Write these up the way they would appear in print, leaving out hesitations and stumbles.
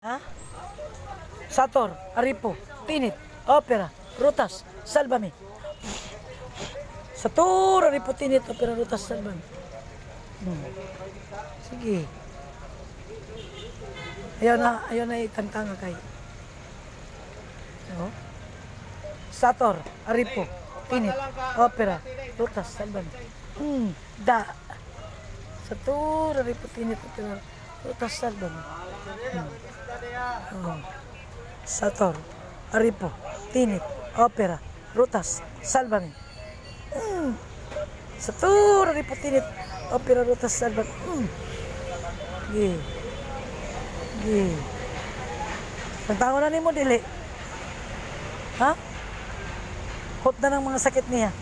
Ha? Sator, Aripo, Tinit, Opera, Rutas, Salvame. Sator, Aripo, Tinit, Opera, Rutas, Salvame. Sige. Ayaw na itangtanga kay. No? Sator, Aripo, Tinit, Opera, Rutas, Salvame. Da. Sator, Aripo, Tinit, Opera, Rutas, Salvame. Sator, Aripo, Tinit, Opera, Rutas, Salvame. Sator, Aripo, Tinit, Opera, Rutas, Salvame. Gi. Pantango na ni mo dili. Ha? Hot na ng mga sakit niya.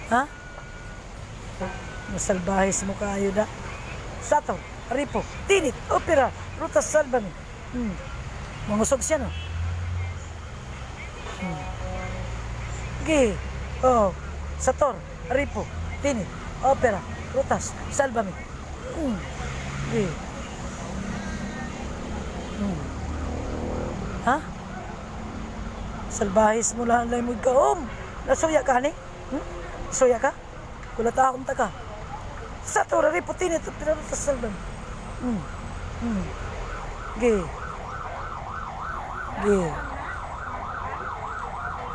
Ha? Masalbahis mo kayo da. Sator, Aripo, Tinit, Opera, Rutas, Salvame. Mangusog siya, no? Gi. Oh. Sator, Aripo, Tinit, Opera, Rutas, Salvame. Gi. Ha? Salbahis mo lang mo ikaw. Nasuya ka, ni? Nasuya ka? Kulata akong taka. Sator, Aripo, Tinit, Opera, Rutas, Salvame. Gi. Gi.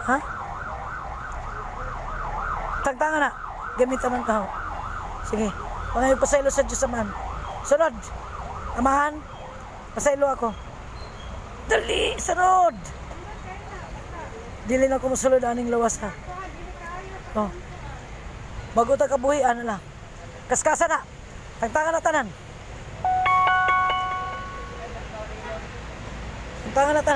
Ha? Tagtangan na. Gamitan ng tao. Sige. Pangayon pasaylo sa Diyos Amahan. Sunod. Amahan. Pasaylo ako. Dali. Sunod. Dili na ko musulod aning lawas ha. Oh. Maguta kabuhian na. Kaskasa na. Tagtangan na tanan. Tagtangan na tanan.